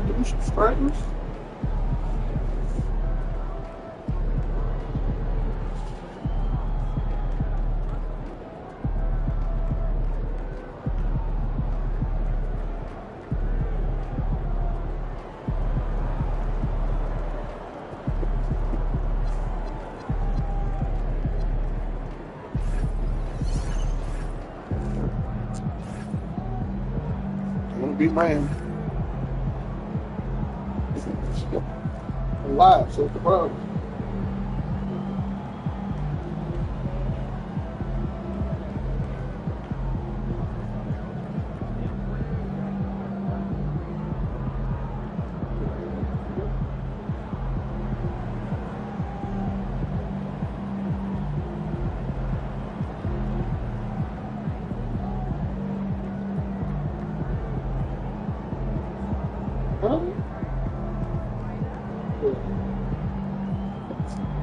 do subscribers? Be man. I'm live, so what's the problem?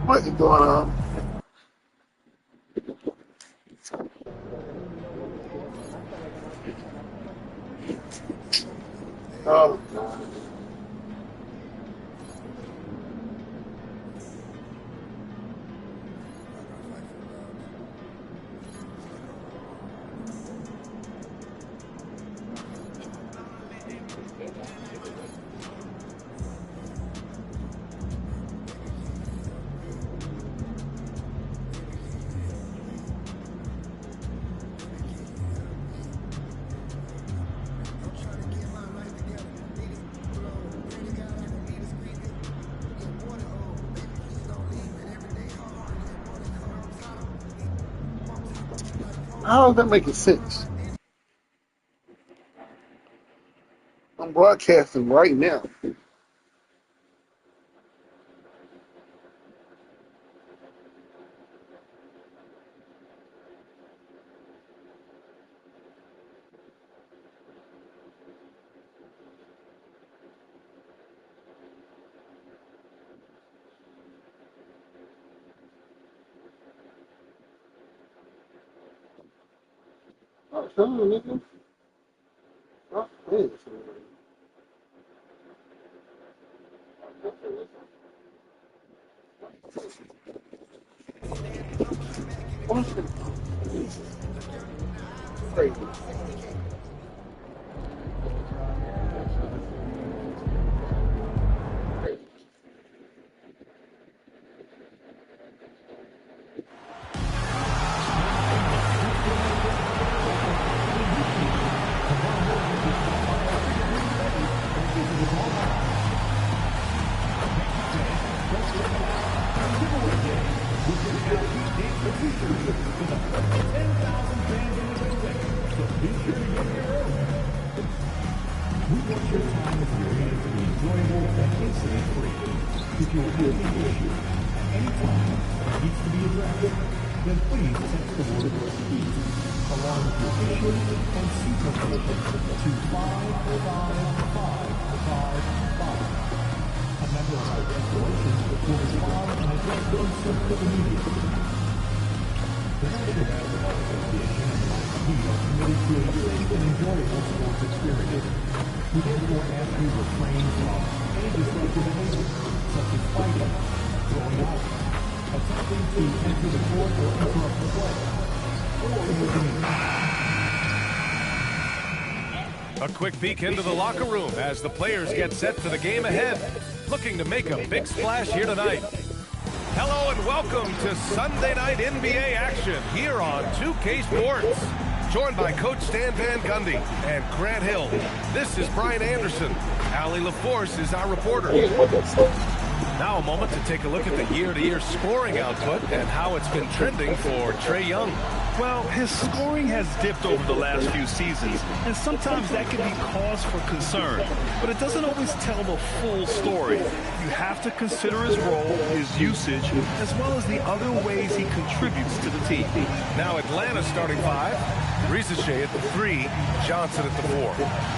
What is going on? Oh, God. How does that make sense? I'm broadcasting right now. Oh, come on, nigga. Oh, man. What's the crazy? If you feel the issue at any time needs to be addressed, then please text the word "speed" along with your issue and seat location to 55555. A member of our installation will respond and address your concern immediately. The National Basketball Association and we are committed to a safe and enjoyable sports experience. We therefore ask you to refrain from any destructive behavior, such as fighting, throwing out, attempting to enter the court or interrupt the play, or moving in. A quick peek into the locker room as the players get set for the game ahead, looking to make a big splash here tonight. Hello and welcome to Sunday night NBA action here on 2K Sports. Joined by Coach Stan Van Gundy and Grant Hill. This is Brian Anderson. Allie LaForce is our reporter. Now a moment to take a look at the year-to-year scoring output and how it's been trending for Trae Young. Well, his scoring has dipped over the last few seasons, and sometimes that can be cause for concern. But it doesn't always tell the full story. You have to consider his role, his usage, as well as the other ways he contributes to the team. Now Atlanta starting five. Risache at the 3, Johnson at the 4.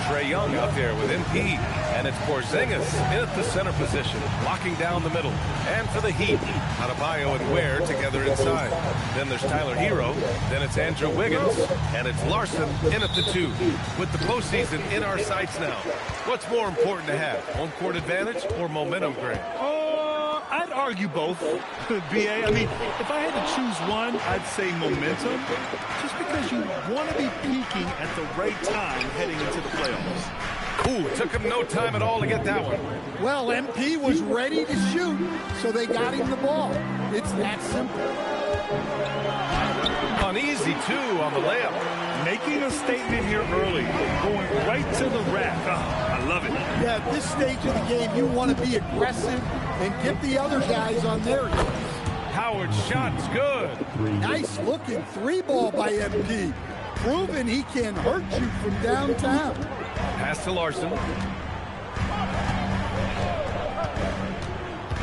Trae Young out there with MP, and it's Porzingis in at the center position, locking down the middle. And for the Heat, Adebayo and Ware together inside. Then there's Tyler Hero, Then it's Andrew Wiggins, and it's Larson in at the 2. With the postseason in our sights now, what's more important to have, home court advantage or momentum, Greg? I'd argue both, B.A. I mean, if I had to choose one, I'd say momentum, just because you want to be peaking at the right time heading into the playoffs. Ooh, took him no time at all to get that one. Well, MP was ready to shoot, so they got him the ball. It's that simple. Uneasy, too, on the layup. Making a statement here early, going right to the rack. Oh, I love it. Yeah, at this stage of the game, you want to be aggressive and get the other guys on their heels. Howard's shot's good. Nice looking 3-ball by MP. Proving he can hurt you from downtown. Pass to Larson.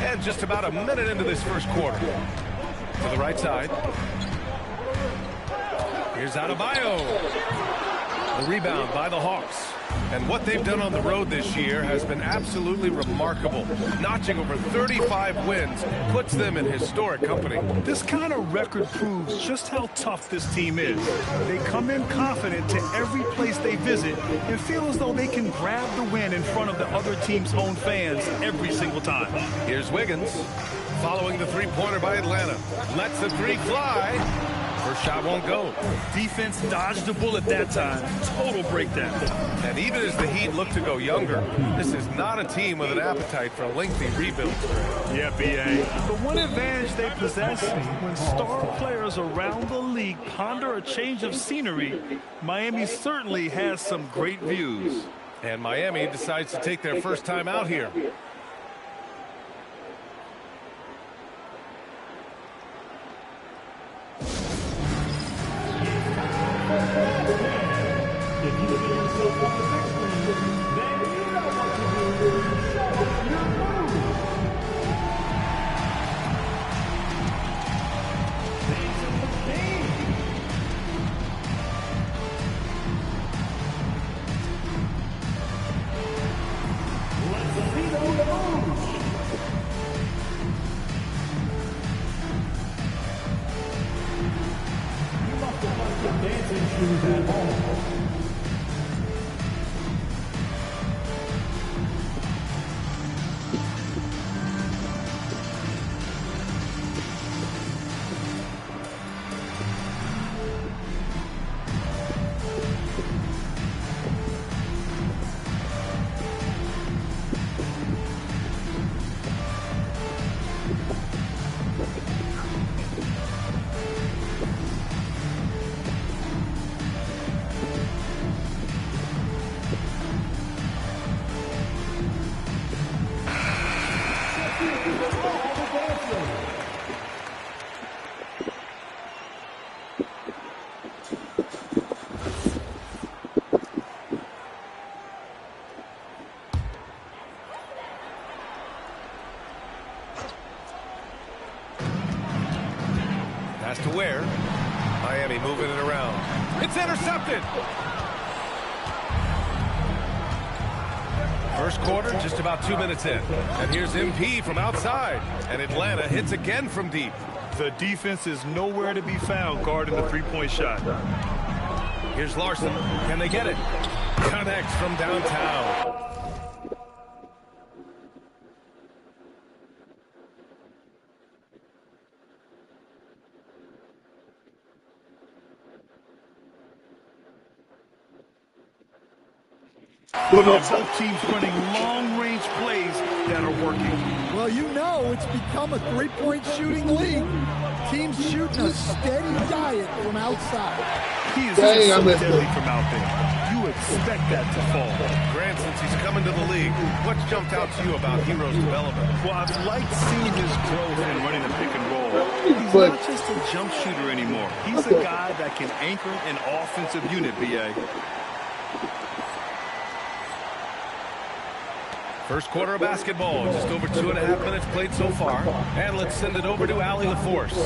And just about a minute into this first quarter. To the right side. Here's Adebayo. The rebound by the Hawks. And what they've done on the road this year has been absolutely remarkable. Notching over 35 wins puts them in historic company. This kind of record proves just how tough this team is. They come in confident to every place they visit and feel as though they can grab the win in front of the other team's home fans every single time. Here's Wiggins following the three-pointer by Atlanta. Lets the 3 fly. First shot won't go. Defense dodged the bullet that time. Total breakdown. And even as the Heat look to go younger, this is not a team with an appetite for a lengthy rebuild. Yeah, B.A. The one advantage they possess when star players around the league ponder a change of scenery, Miami certainly has some great views. And Miami decides to take their first time out here. If you feel yourself on the big screen, then you know what to do. Show your moves. Thanks for the game. Let's see those moves. You must have left your dancing shoes at home. Pass to Ware. Miami moving it around. It's intercepted. First quarter, just about 2 minutes in. And here's MP from outside. And Atlanta hits again from deep. The defense is nowhere to be found guarding the three-point shot. Here's Larson. Can they get it? Connects from downtown. Both teams running long-range plays that are working. Well, you know it's become a three-point shooting league. Teams shooting a steady diet from outside. He is so deadly from out there. You expect that to fall. Grant, since he's coming to the league, what's jumped out to you about Hero's development? Well, I've liked seeing his growth in running the pick and roll. He's not just a jump shooter anymore. He's a guy that can anchor an offensive unit, B.A. First quarter of basketball, just over 2.5 minutes played so far. And let's send it over to Allie LaForce.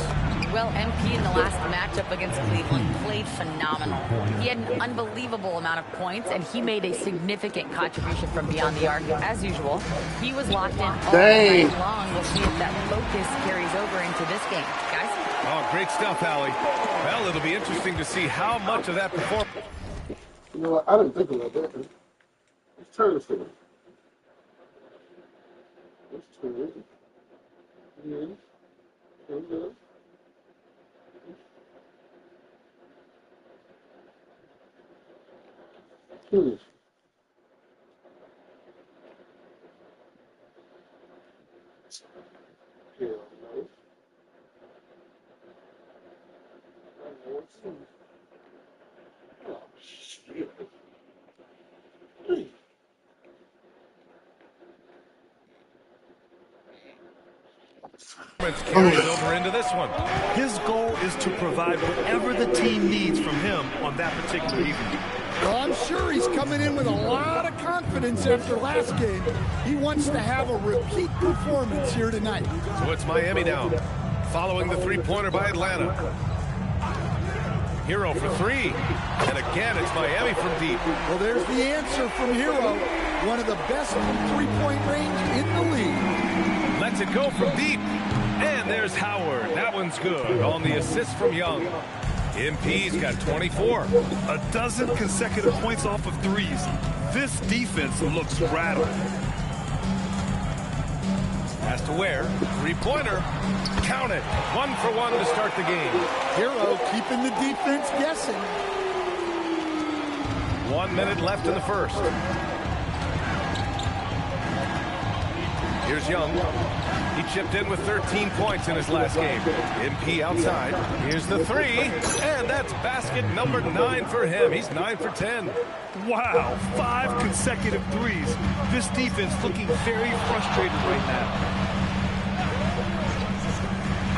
Well, MP in the last matchup against Cleveland played phenomenal. He had an unbelievable amount of points, and he made a significant contribution from beyond the arc. As usual, he was locked in all night long. We'll see if that focus carries over into this game. Guys? Oh, great stuff, Allie. Well, it'll be interesting to see how much of that performance. You know what? I didn't think about that. Let's turn this thing. Let's turn it. Yeah. Turn it up. Finish. Yeah, no. Oh, shit. Hey. Carries over into this one. His goal is to provide whatever the team needs from him on that particular evening. Well, I'm sure he's coming in with a lot of confidence after last game. He wants to have a repeat performance here tonight. So it's Miami now, following the three-pointer by Atlanta. Hero for three. And again, it's Miami from deep. Well, there's the answer from Hero. One of the best three-point range in the league. Lets it go from deep. And there's Howard. That one's good on the assist from Young. MP's got 24. A dozen consecutive points off of threes. This defense looks rattled. Has to Ware. Three-pointer. Count it. 1 for 1 to start the game. Hero keeping the defense guessing. 1 minute left in the first. Here's Young. He chipped in with 13 points in his last game. MP outside. Here's the three. And that's basket number 9 for him. He's 9 for 10. Wow, 5 consecutive threes. This defense looking very frustrated right now.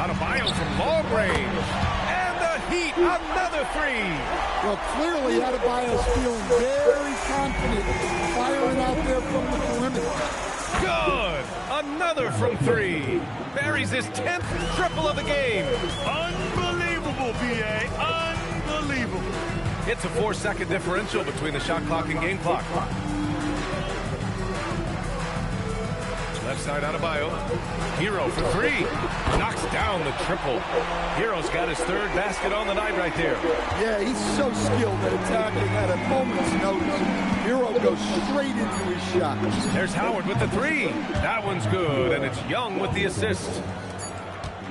Adebayo from long range. And the Heat, another three. Well, clearly Adebayo's feeling very confident firing out there from the perimeter. Good. Another from 3. Buries his 10th triple of the game. Unbelievable, PA. Unbelievable. It's a 4-second differential between the shot clock and game clock. Left side Adebayo. Hero for 3. Knocks down the triple. Hero's got his 3rd basket on the night right there. Yeah, he's so skilled at attacking at a moment's notice. Hero goes straight into his shot. There's Howard with the 3. That one's good, and it's Young with the assist.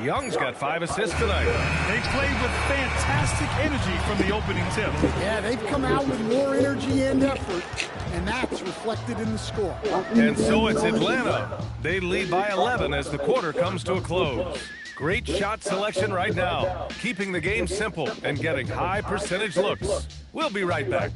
Young's got 5 assists tonight. They played with fantastic energy from the opening tip. Yeah, they've come out with more energy and effort, and that's reflected in the score. And so it's Atlanta. They lead by 11 as the quarter comes to a close. Great shot selection right now, keeping the game simple and getting high percentage looks. We'll be right back.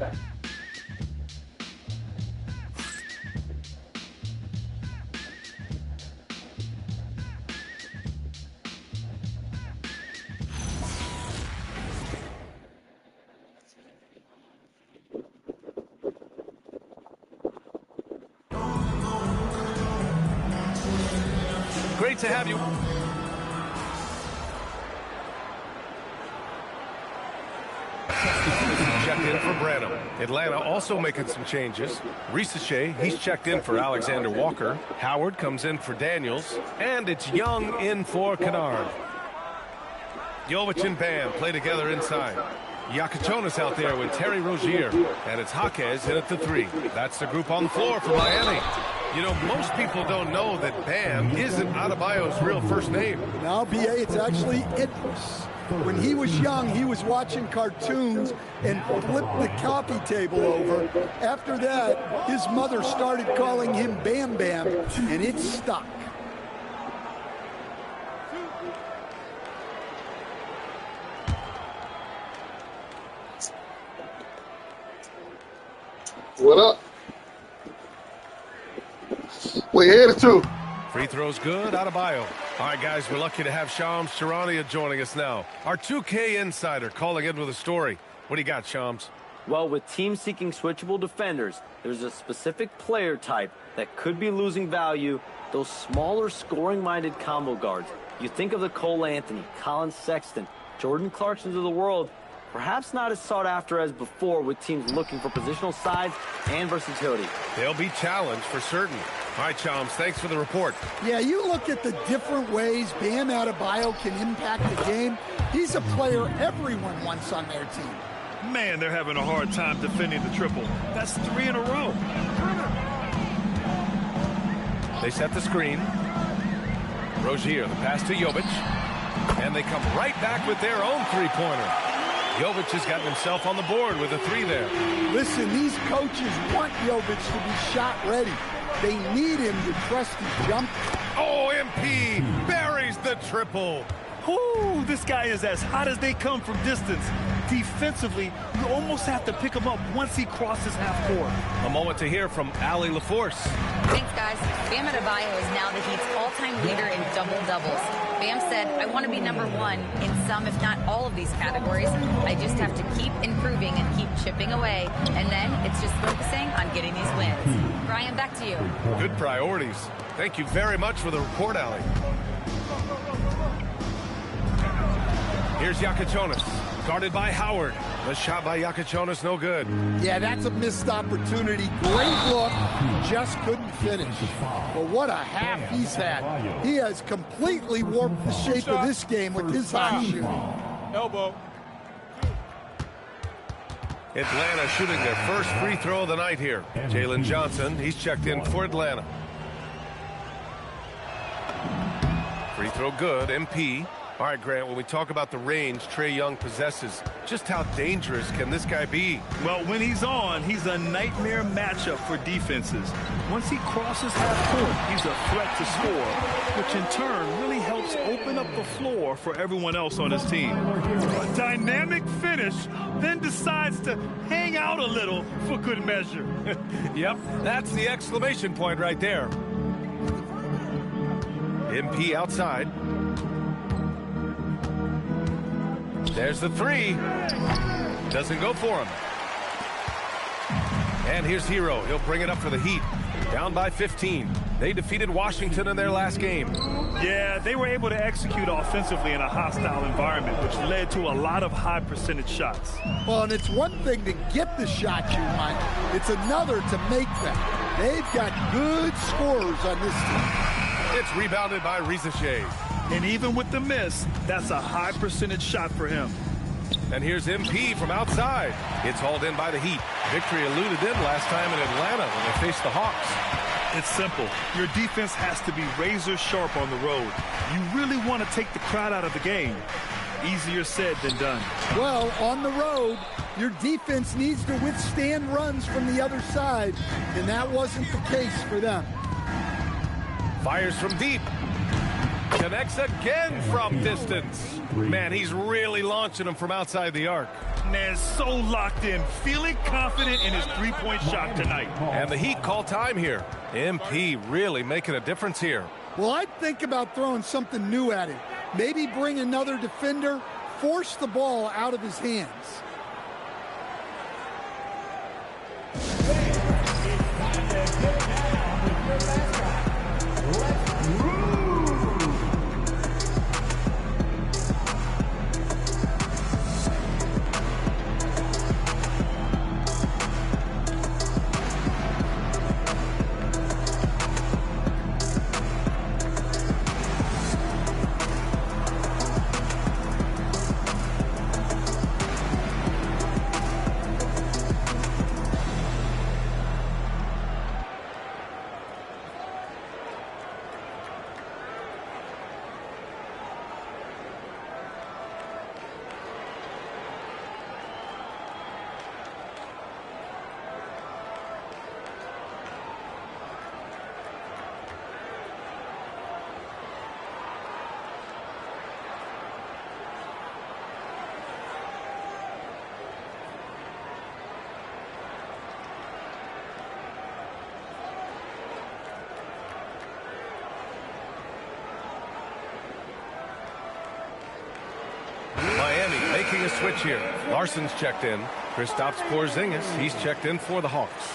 Great to have you. Checked in for Branham. Atlanta also making some changes. Risache, he's checked in for Alexander Walker. Howard comes in for Daniels. And it's Young in for Kennard. Jovic and Bam play together inside. Iacochonis out there with Terry Rozier. And it's Jaquez in at the 3. That's the group on the floor for Miami. You know, most people don't know that Bam isn't Adebayo's real first name. Now, BA, it's actually Idris. When he was young, he was watching cartoons and flipped the coffee table over. After that, his mother started calling him Bam Bam, and it stuck. What up? We're headed to. Free throws good, Adebayo. All right, guys, we're lucky to have Shams Charania joining us now. Our 2K insider calling in with a story. What do you got, Shams? Well, with teams seeking switchable defenders, there's a specific player type that could be losing value, those smaller scoring-minded combo guards. You think of the Cole Anthony, Colin Sexton, Jordan Clarksons of the world, perhaps not as sought after as before with teams looking for positional size and versatility. They'll be challenged for certain. All right, Chums, thanks for the report. Yeah, you look at the different ways Bam Adebayo can impact the game. He's a player everyone wants on their team. Man, they're having a hard time defending the triple. That's 3 in a row. They set the screen. Rozier, the pass to Jovic. And they come right back with their own three-pointer. Jovic has gotten himself on the board with a 3 there. Listen, these coaches want Jovic to be shot ready. They need him to trust his jump. Oh, MP buries the triple. Whoo, this guy is as hot as they come from distance. Defensively, you almost have to pick him up once he crosses half court. A moment to hear from Allie LaForce. Thanks, guys. Bam Adebayo is now the Heat's all-time leader in double-doubles. Bam said, I want to be #1 in some, if not all of these categories. I just have to keep improving and keep chipping away. And then it's just focusing on getting these wins. Brian, back to you. Good priorities. Thank you very much for the report, Allie. Here's Yakachonis, guarded by Howard. The shot by Yakachonis, no good. Yeah, that's a missed opportunity. Great look, just couldn't finish. But what a half he's had. He has completely warped the shape of this game with his hot shooting. Elbow. Atlanta shooting their first free throw of the night here. Jalen Johnson, he's checked in for Atlanta. Free throw good, MP. All right, Grant, when we talk about the range Trae Young possesses, just how dangerous can this guy be? Well, when he's on, he's a nightmare matchup for defenses. Once he crosses half court, he's a threat to score, which in turn really helps open up the floor for everyone else on his team. A dynamic finish, then decides to hang out a little for good measure. Yep, that's the exclamation point right there. MP outside. There's the 3. Doesn't go for him. And here's Hero. He'll bring it up for the Heat. Down by 15. They defeated Washington in their last game. Yeah, they were able to execute offensively in a hostile environment, which led to a lot of high percentage shots. Well, and it's one thing to get the shots you want. It's another to make them. They've got good scorers on this team. It's rebounded by Rizache. And even with the miss, that's a high percentage shot for him. And here's MP from outside. It's hauled in by the Heat. Victory eluded them last time in Atlanta when they faced the Hawks. It's simple. Your defense has to be razor sharp on the road. You really want to take the crowd out of the game. Easier said than done. Well, on the road, your defense needs to withstand runs from the other side, and that wasn't the case for them. Fires from deep. Connects again from distance. Man, he's really launching them from outside the arc. Man, so locked in, feeling confident in his three-point shot tonight. And the Heat call time here. MP really making a difference here. Well, I'd think about throwing something new at him. Maybe bring another defender, force the ball out of his hands. Miami making a switch here. Larson's checked in. Kristaps Porzingis, he's checked in for the Hawks.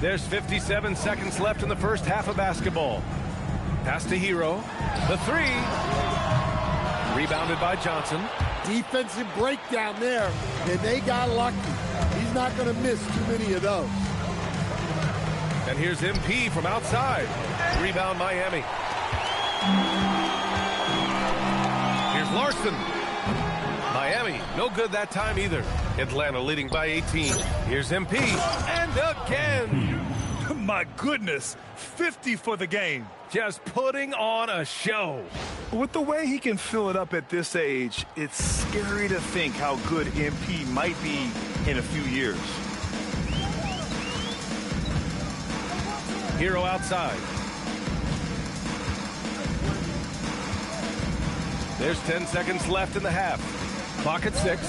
There's 57 seconds left in the first half of basketball. Pass to Hero. The three. Rebounded by Johnson. Defensive breakdown there, and they got lucky. He's not going to miss too many of those. And here's MP from outside. Rebound Miami. Here's Larson. Miami, no good that time either. Atlanta leading by 18. Here's MP. And again. My goodness, 50 for the game. Just putting on a show. With the way he can fill it up at this age, it's scary to think how good MP might be in a few years. Hero outside. There's 10 seconds left in the half. Clock at 6.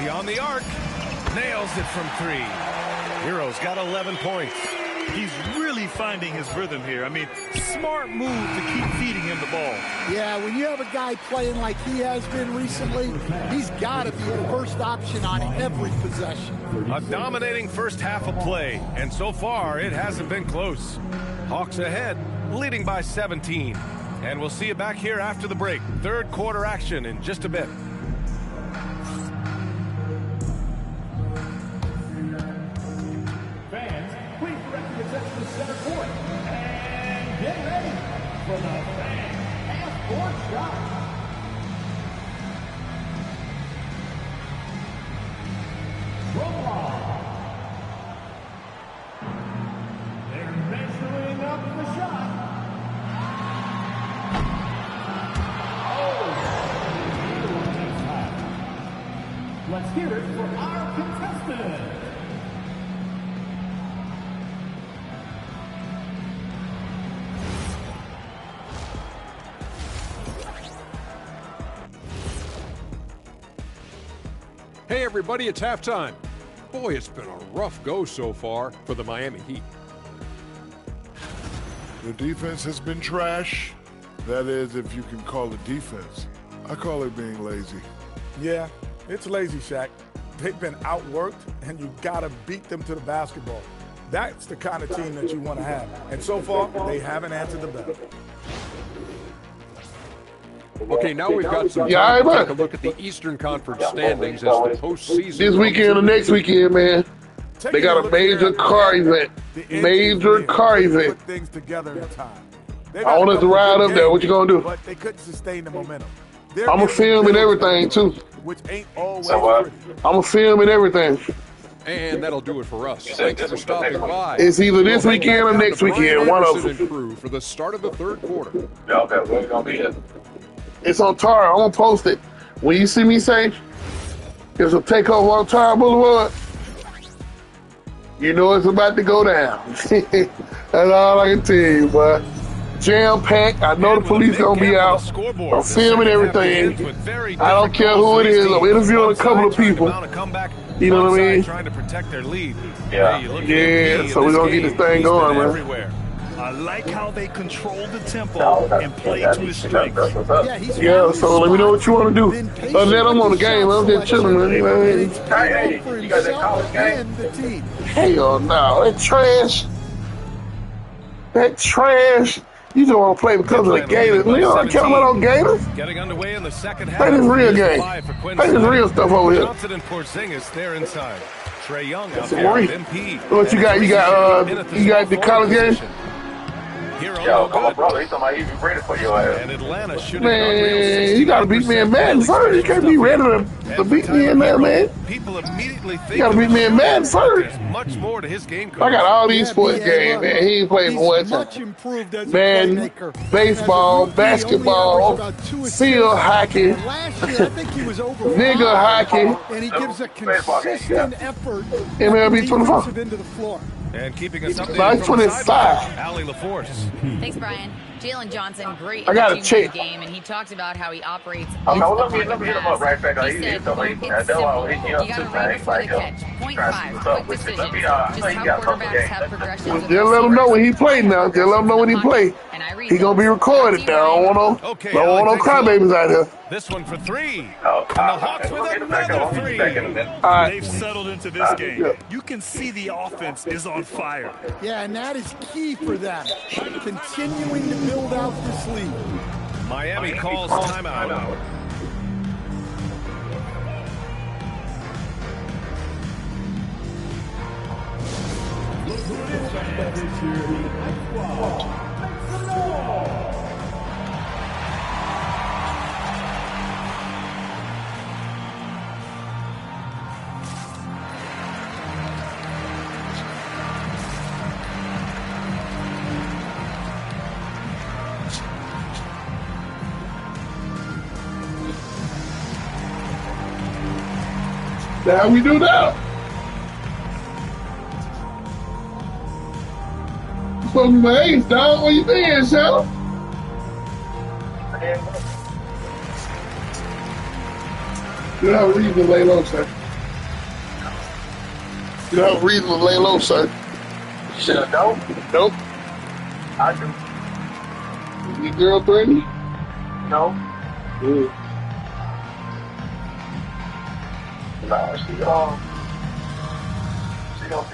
Beyond the arc. Nails it from 3. Hero's got 11 points. He's really finding his rhythm here. I mean, smart move to keep feeding him the ball. Yeah, when you have a guy playing like he has been recently, he's got to be the first option on every possession. A dominating first half of play, and so far it hasn't been close. Hawks ahead, leading by 17. And we'll see you back here after the break. Third quarter action in just a bit. Fans, please direct your attention to center court. And get ready for the fan half-court shot. They're measuring up the shot. Let's hear it for our contestant. Hey everybody, it's halftime. Boy, it's been a rough go so far for the Miami Heat. The defense has been trash. That is, if you can call it defense. I call it being lazy. Yeah, it's lazy, Shaq. They've been outworked, and you got to beat them to the basketball. That's the kind of team that you want to have. And so far, they haven't answered the bell. Okay, now we've got some time to take a look at the Eastern Conference standings as the postseason. This weekend or next weekend, man. They got a major car event. Major car event. Put things together in time. I want us to ride up there. What you gonna do? But they couldn't sustain the momentum. I'm gonna film and everything too. Which ain't always pretty. I'm gonna film and everything. And that'll do it for us. Thanks for stopping by. It's either this weekend or next weekend. One of them. Crew for the start of the third quarter. Yeah, okay, we're gonna be here. It's on Tara. I'm gonna post it. When you see me say there's a takeover on Tara Boulevard, you know it's about to go down. That's all I can tell you, but jam-packed. I know the police gonna be out. I'm filming everything. I don't care who it is. I'm interviewing a couple of people. You know what I mean? Trying to protect their lead. Yeah. Yeah, so we're gonna get this thing going, man. I like how they control the tempo and play to his strengths. Yeah, so let me know what you want to do. Other than that, I'm on the game. I'm just chilling, man. Hey, you got that college game? Hell no. That trash. That trash. You just want to play because of the Gators. You don't care about those Gators. Getting underway in the second half. Play this real game. Play this real stuff over here. Johnson and Porzingis there inside. Trae Young out That's there with real. MP. What you got? You got the college game? Yo, my brother, he's talking about he's ready for your ass. And Atlanta shooting Man, you gotta beat me in Madden first. You can't be ready to beat me in there, man. People immediately think you gotta beat me in Madden first. Much more to his game. I got all these sports games, man. He ain't played for one time. Man, baseball, basketball, field hockey, nigga hockey, and he gives a consistent effort MLB 24. And keeping us up to 25. Allie LaForce. Thanks, Brian. Jalen Johnson, great I in the gotta 2-minute check. game, and he talked about how he operates Okay, off well, the let me hit him up pass. right back. He said, quote, it's simple. You got to read before the catch. Point 5, quick decisions. Just how quarterbacks have progressions. Just let him know when he play now. Just let him know when he play. He gonna be recorded now. I don't want no crybabies out here. This one for 3. And the Hawks with another 3. They've settled into this game. You can see the offense is on fire. Yeah, and that is key for them, continuing to build out this lead. Miami calls timeout. That's how we do that. You supposed to be my ace, dog. Where you been, Sal? You have a reason to lay low, sir. You have a reason to lay low, sir. No? Nope. I do. Is your girl threatening you? No. Good. Nah, she gonna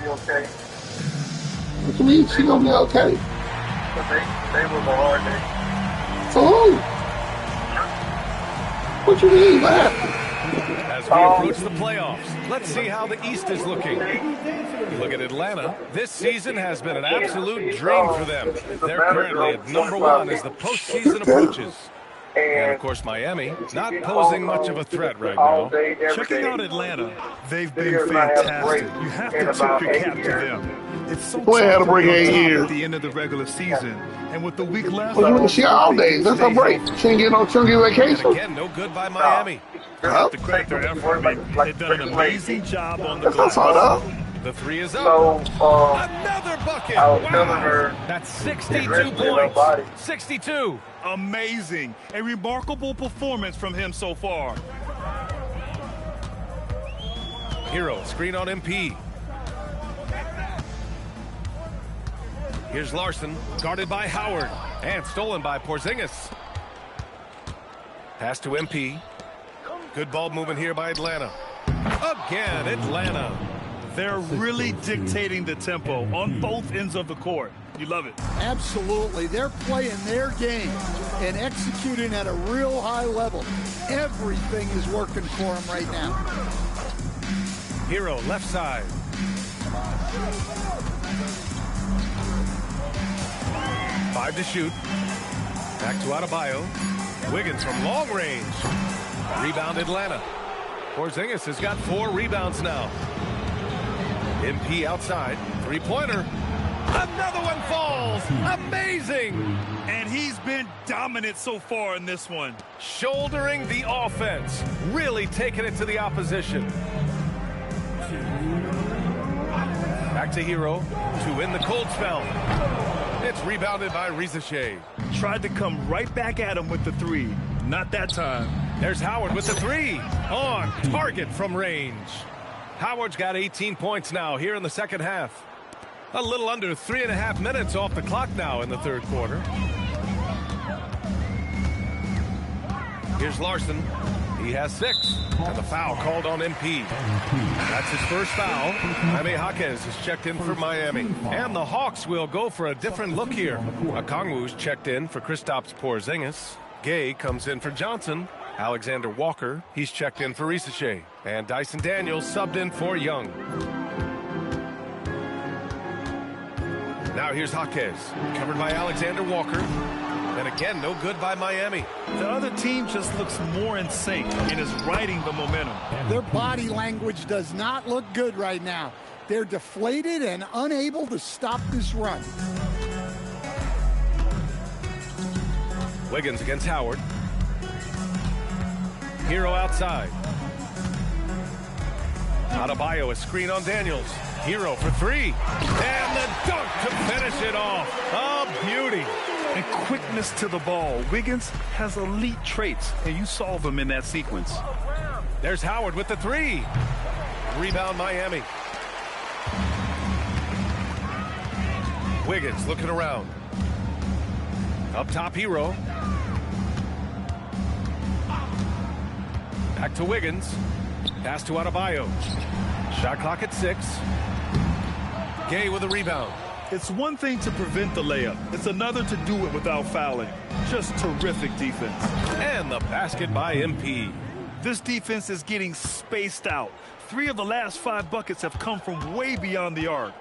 be okay. What you mean she gonna be okay? But they was a hard day. For who? What you mean? What happened? As we approach the playoffs, let's see how the East is looking. Look at Atlanta. This season has been an absolute dream for them. They're currently at #1 as the postseason approaches. And, of course, Miami, not posing much of a threat right now. Checking out Atlanta, they've been fantastic. You have to tip your cap to them. It's so Boy, had a break 8 years. at the end of the regular season, and with the week left, She got all days. That's her break. She ain't getting vacation. And again, no good by Miami. you have to credit their effort. They've done an amazing job on the That's not glass. dog. The 3 is up. So, Another bucket. I was telling her That's 62 points. 62. Amazing. A remarkable performance from him so far. Hero, screen on MP. Here's Larson, guarded by Howard, and stolen by Porzingis. Pass to MP. Good ball movement here by Atlanta. Again, Atlanta. They're really dictating the tempo on both ends of the court. You love it. Absolutely. They're playing their game and executing at a real high level. Everything is working for them right now. Hero, left side. Five to shoot. Back to Adebayo. Wiggins from long range. Rebound Atlanta. Porzingis has got 4 rebounds now. MP outside. Three-pointer. Another one falls. Amazing. And he's been dominant so far in this one. Shouldering the offense. Really taking it to the opposition. Back to Hero to win the cold spell. It's rebounded by Risache. Tried to come right back at him with the 3. Not that time. There's Howard with the 3. On target from range. Howard's got 18 points now here in the second half. A little under 3.5 minutes off the clock now in the third quarter. Here's Larson. He has 6. And the foul called on MP. That's his first foul. Jaime Jaquez is checked in for Miami. And the Hawks will go for a different look here. Okongwu's checked in for Kristaps Porzingis. Gay comes in for Johnson. Alexander Walker, he's checked in for Risache. And Dyson Daniels subbed in for Young. Now here's Jaquez, covered by Alexander Walker. And again, no good by Miami. The other team just looks more in sync and is riding the momentum. Their body language does not look good right now. They're deflated and unable to stop this run. Wiggins against Howard. Hero outside. Adebayo, a screen on Daniels. Hero for 3. And the dunk to finish it off. A beauty. and quickness to the ball. Wiggins has elite traits, and you saw them in that sequence. There's Howard with the three. Rebound Miami. Wiggins looking around. Up top, Hero. Back to Wiggins. Pass to Adebayo. Shot clock at 6. Gay with a rebound. It's one thing to prevent the layup. It's another to do it without fouling. Just terrific defense. And the basket by MP. This defense is getting spaced out. 3 of the last 5 buckets have come from way beyond the arc.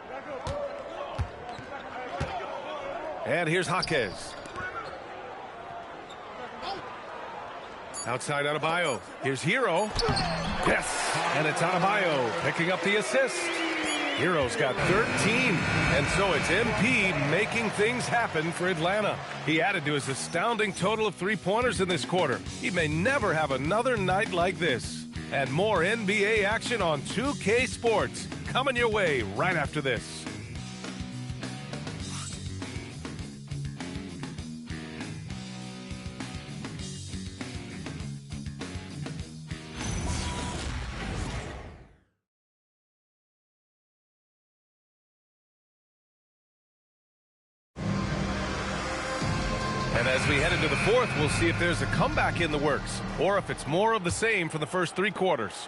And here's Jaquez. Outside Adebayo. Here's Hero. Yes, and it's Adebayo picking up the assist. Hero's got 13, and so it's MP making things happen for Atlanta. He added to his astounding total of 3-pointers in this quarter. He may never have another night like this. And more NBA action on 2K Sports coming your way right after this. And as we head into the fourth, we'll see if there's a comeback in the works or if it's more of the same from the first 3 quarters.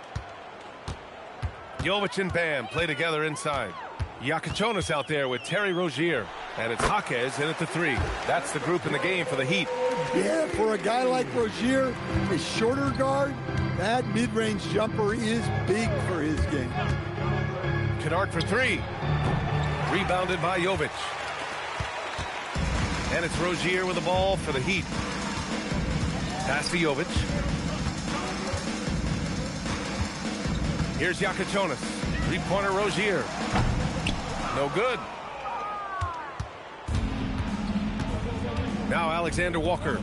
Jovic and Bam play together inside. Iaquintas out there with Terry Rozier. And it's Jaquez in at the 3. That's the group in the game for the Heat. Yeah, for a guy like Rozier, a shorter guard, that mid-range jumper is big for his game. Kennard for 3. Rebounded by Jovic. And it's Rozier with the ball for the Heat. Pass to Jovic. Here's Iaquintas. 3-pointer Rozier. No good. Now Alexander Walker.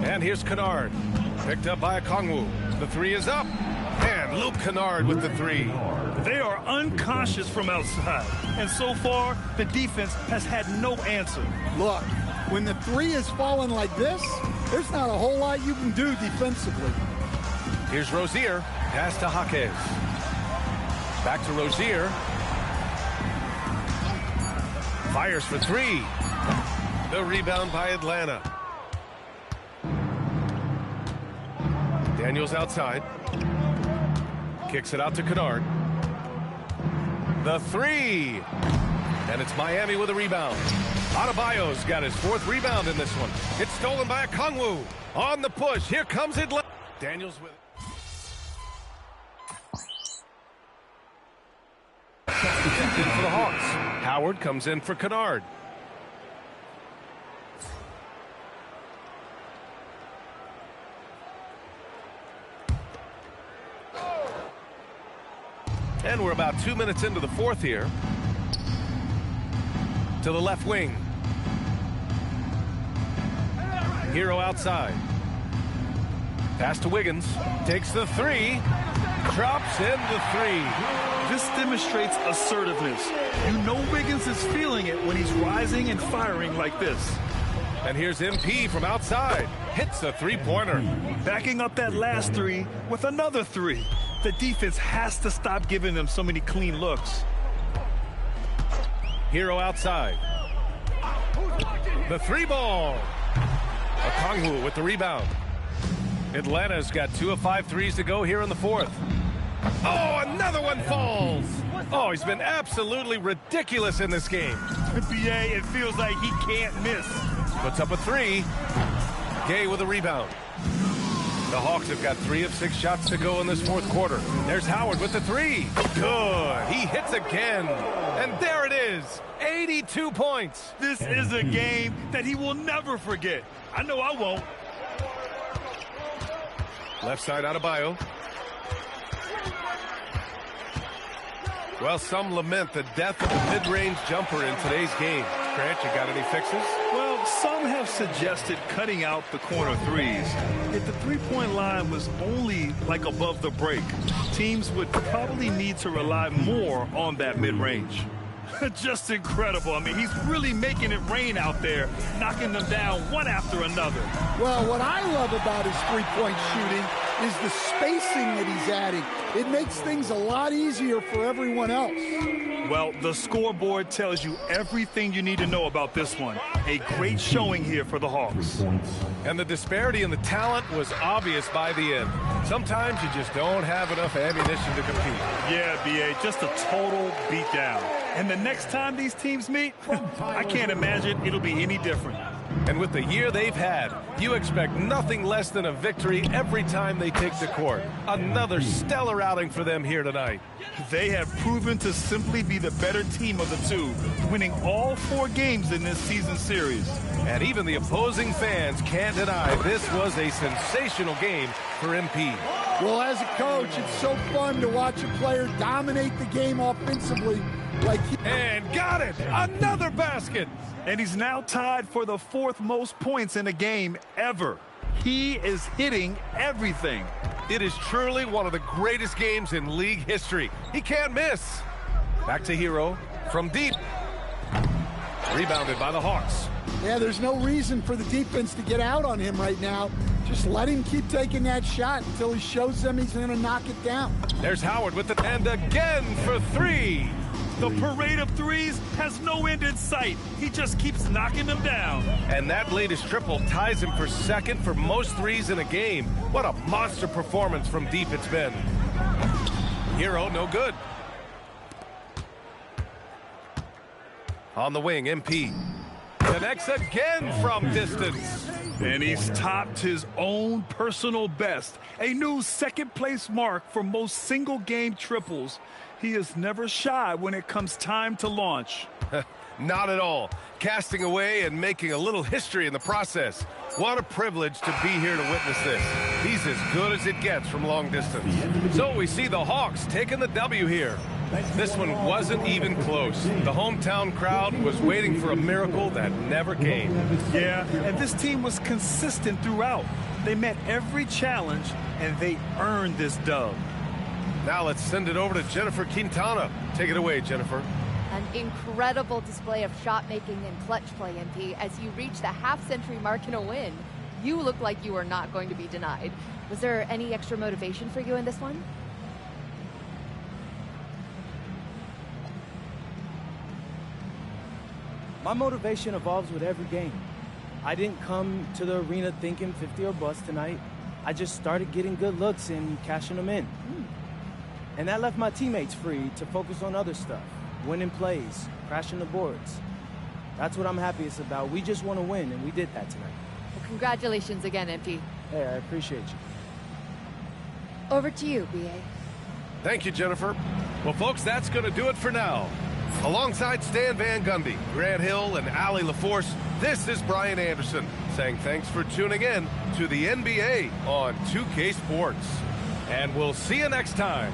And here's Kennard. Picked up by Okongwu. The 3 is up. And Luke Kennard with the 3. They are unconscious from outside. And so far, the defense has had no answer. Look, when the 3 is falling like this, there's not a whole lot you can do defensively. Here's Rozier. Pass to Jaquez. Back to Rozier. Fires for 3. The rebound by Atlanta. Daniels outside. Kicks it out to Kennard. The 3. And it's Miami with a rebound. Adebayo's got his 4th rebound in this one. It's stolen by Okongwu. On the push. Here comes Atlanta. Daniels with it. For the Hawks. Howard comes in for Kennard. And we're about 2 minutes into the fourth here. To the left wing. Hero outside. Pass to Wiggins. Takes the 3. Drops in the 3. This demonstrates assertiveness. You know Wiggins is feeling it when he's rising and firing like this. And here's MP from outside. Hits a 3-pointer. Backing up that last 3 with another 3. The defense has to stop giving them so many clean looks. Hero outside. The 3 ball. Okongwu with the rebound. Atlanta's got 2 of 5 threes to go here in the fourth. Oh, another one falls. Oh, he's been absolutely ridiculous in this game. NBA, it feels like he can't miss. Puts up a 3. Gay with a rebound. The Hawks have got 3 of 6 shots to go in this fourth quarter. There's Howard with the 3. Good. He hits again. And there it is. 82 points. This is a game that he will never forget. I know I won't. Left side Adebayo. Well, some lament the death of the mid-range jumper in today's game. Grant, you got any fixes? Well, some have suggested cutting out the corner threes. If the three-point line was only like above the break, teams would probably need to rely more on that mid-range. Just incredible. I mean, he's really making it rain out there, knocking them down one after another. Well, what I love about his three-point shooting is the spacing that he's adding. It makes things a lot easier for everyone else. Well, the scoreboard tells you everything you need to know about this one. A great showing here for the Hawks. And the disparity in the talent was obvious by the end. Sometimes you just don't have enough ammunition to compete. Yeah, B.A., just a total beatdown. And the next time these teams meet, I can't imagine it'll be any different. And with the year they've had, you expect nothing less than a victory every time they take the court. Another stellar outing for them here tonight. They have proven to simply be the better team of the two, winning all 4 games in this season series. And even the opposing fans can't deny this was a sensational game for MP. Well, as a coach, it's so fun to watch a player dominate the game offensively. And got it! Another basket! And he's now tied for the 4th most points in a game ever. He is hitting everything. It is truly one of the greatest games in league history. He can't miss. Back to Hero from deep. Rebounded by the Hawks. Yeah, there's no reason for the defense to get out on him right now. Just let him keep taking that shot until he shows them he's going to knock it down. There's Howard with the and again for 3. The parade of threes has no end in sight. He just keeps knocking them down. And that latest triple ties him for 2nd for most threes in a game. What a monster performance from deep it's been. Hero, no good. On the wing, MP. Connects again from distance. And he's topped his own personal best. A new 2nd-place mark for most single-game triples. He is never shy when it comes time to launch. Not at all. Casting away and making a little history in the process. What a privilege to be here to witness this. He's as good as it gets from long distance. So we see the Hawks taking the W here. This one wasn't even close. The hometown crowd was waiting for a miracle that never came. Yeah, and this team was consistent throughout. They met every challenge, and they earned this dub. Now let's send it over to Jennifer Quintana. Take it away, Jennifer. An incredible display of shot making and clutch play, MP. As you reach the half-century mark in a win, you look like you are not going to be denied. Was there any extra motivation for you in this one? My motivation evolves with every game. I didn't come to the arena thinking 50 or bust tonight. I just started getting good looks and cashing them in. And that left my teammates free to focus on other stuff. Winning plays, crashing the boards. That's what I'm happiest about. We just want to win, and we did that tonight. Well, congratulations again, MP. Hey, I appreciate you. Over to you, B.A. Thank you, Jennifer. Well, folks, that's going to do it for now. Alongside Stan Van Gundy, Grant Hill, and Allie LaForce, this is Brian Anderson saying thanks for tuning in to the NBA on 2K Sports. And we'll see you next time.